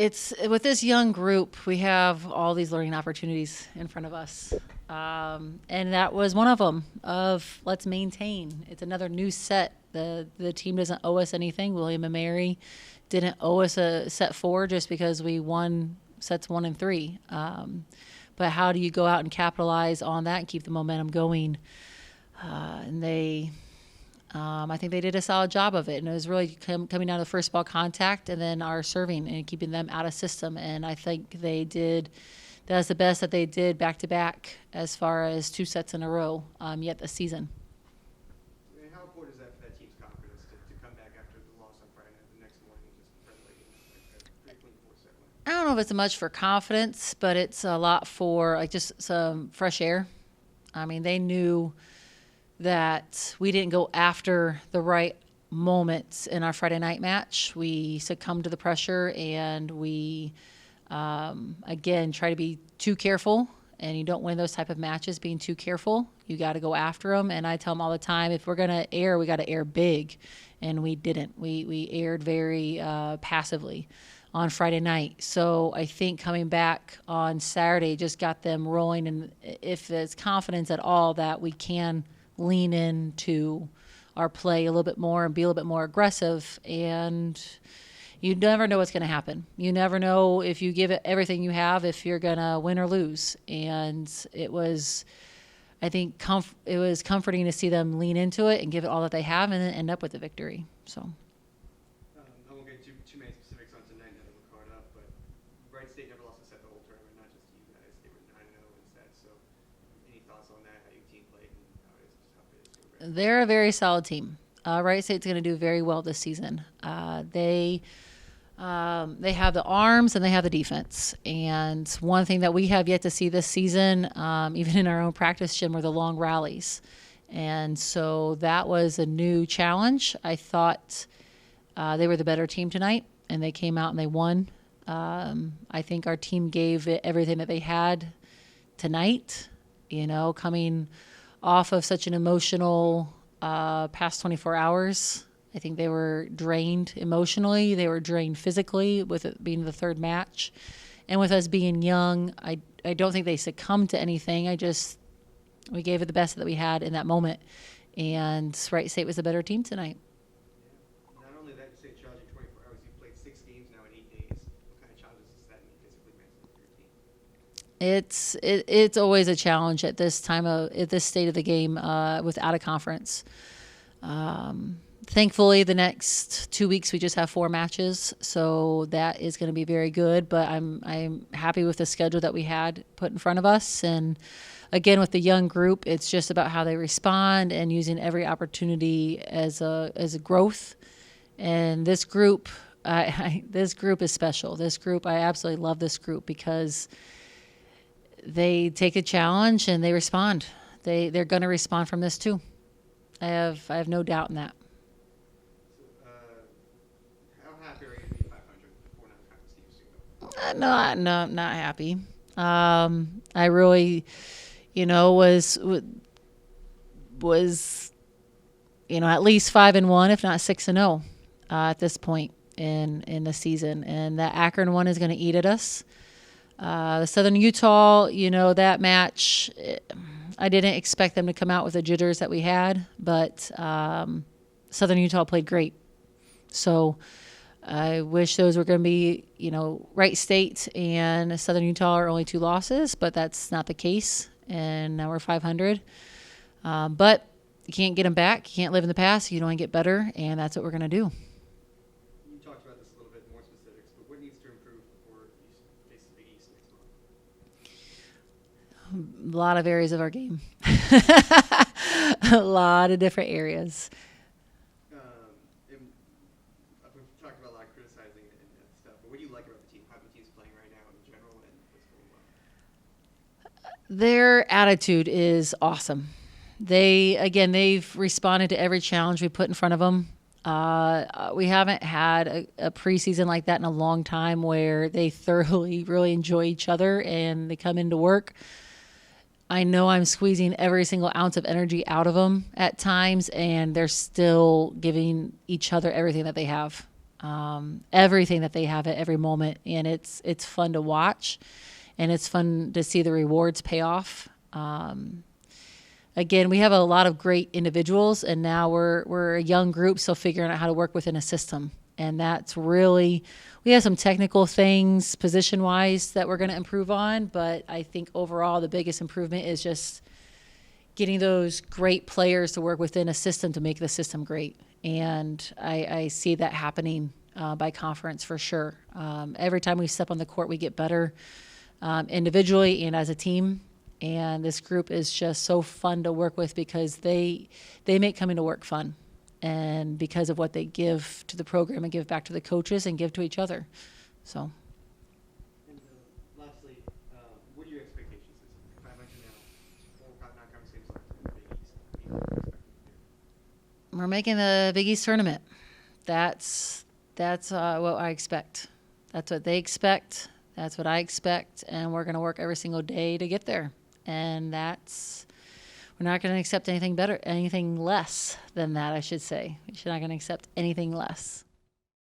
It's with this young group, we have all these learning opportunities in front of us. And that was one of them of let's maintain. It's another new set. The team doesn't owe us anything. William and Mary didn't owe us a set 4 just because we won sets 1 and 3. But how do you go out and capitalize on that and keep the momentum going? And I think they did a solid job of it. And it was really coming down to the first ball contact and then our serving and keeping them out of system. And I think that's the best that they did back to back as far as 2 sets in a row yet this season. And how important is that for that team's confidence to come back after the loss on Friday night, the next morning, and just try to like a pretty clean 4-set win? I don't know if it's much for confidence, but it's a lot for like just some fresh air. I mean, they knew that we didn't go after the right moments in our Friday night match. We succumbed to the pressure and we, again, try to be too careful. And you don't win those type of matches being too careful. You got to go after them. And I tell them all the time, if we're going to air, we got to air big. And we didn't. We aired very passively on Friday night. So I think coming back on Saturday just got them rolling. And if there's confidence at all that we can lean into our play a little bit more and be a little bit more aggressive. And you never know what's going to happen. You never know if you give it everything you have, if you're going to win or lose. And it was, I think, it was comforting to see them lean into it and give it all that they have and then end up with the victory. So. I won't get too many specifics on tonight now that we're caught up, but Wright State never lost a set the whole tournament, not just you guys. They were 9-0 in sets. So any thoughts on that, how your team played and how it is to win? They're a very solid team. Wright State's going to do very well this season. They have the arms and they have the defense. And one thing that we have yet to see this season, even in our own practice gym, were the long rallies. And so that was a new challenge. I thought they were the better team tonight, and they came out and they won. I think our team gave it everything that they had tonight, coming off of such an emotional past 24 hours. I think they were drained emotionally. They were drained physically with it being the third match. And with us being young, I don't think they succumbed to anything. We gave it the best that we had in that moment. And Wright State was the better team tonight. Yeah. Not only that, you say challenging 24 hours. You've played 6 games now in 8 days. What kind of challenges does that mean physically, mentally for your team? It's always a challenge at this state of the game without a conference. Thankfully, the next 2 weeks we just have 4 matches, so that is going to be very good. But I'm happy with the schedule that we had put in front of us. And again, with the young group, it's just about how they respond and using every opportunity as a growth. And this group, this group is special. This group, I absolutely love this group because they take a challenge and they respond. They're going to respond from this too. I have no doubt in that. How happy are you to be 500 before non-conference teams? No, not happy. I really, was at least 5-1, if not 6-0, at this point in the season, and that Akron one is going to eat at us. The Southern Utah, that match, I didn't expect them to come out with the jitters that we had, but Southern Utah played great. So I wish those were going to be, Wright State and Southern Utah are only 2 losses, but that's not the case. And now we're 500. But you can't get them back. You can't live in the past. You can only get better, and that's what we're going to do. You talked about this a little bit more specifics, but what needs to improve before you face the Big East next month? A lot of areas of our game. A lot of different areas. We've talked about a lot of criticizing and stuff, but what do you like about the team? How the team's playing right now in general and what's going well? Their attitude is awesome. They've responded to every challenge we put in front of them. We haven't had a preseason like that in a long time where they thoroughly really enjoy each other and they come into work. I know I'm squeezing every single ounce of energy out of them at times, and they're still giving each other everything that they have. everything that they have at every moment, and it's fun to watch, and it's fun to see the rewards pay off. Again, we have a lot of great individuals, and now we're a young group, so figuring out how to work within a system. And that's really, we have some technical things position-wise that we're going to improve on, but I think overall the biggest improvement is just getting those great players to work within a system to make the system great. And I see that happening by conference for sure. Every time we step on the court, we get better individually and as a team. And this group is just so fun to work with because they make coming to work fun. And because of what they give to the program and give back to the coaches and give to each other. So. And lastly, what are your expectations this year? 500 now, 4 non-conference games left in the Big East. What are you expecting to do? We're making the Big East tournament. That's what I expect. That's what they expect. That's what I expect. And we're going to work every single day to get there. And we're not going to accept anything less than that, I should say. We're not going to accept anything less.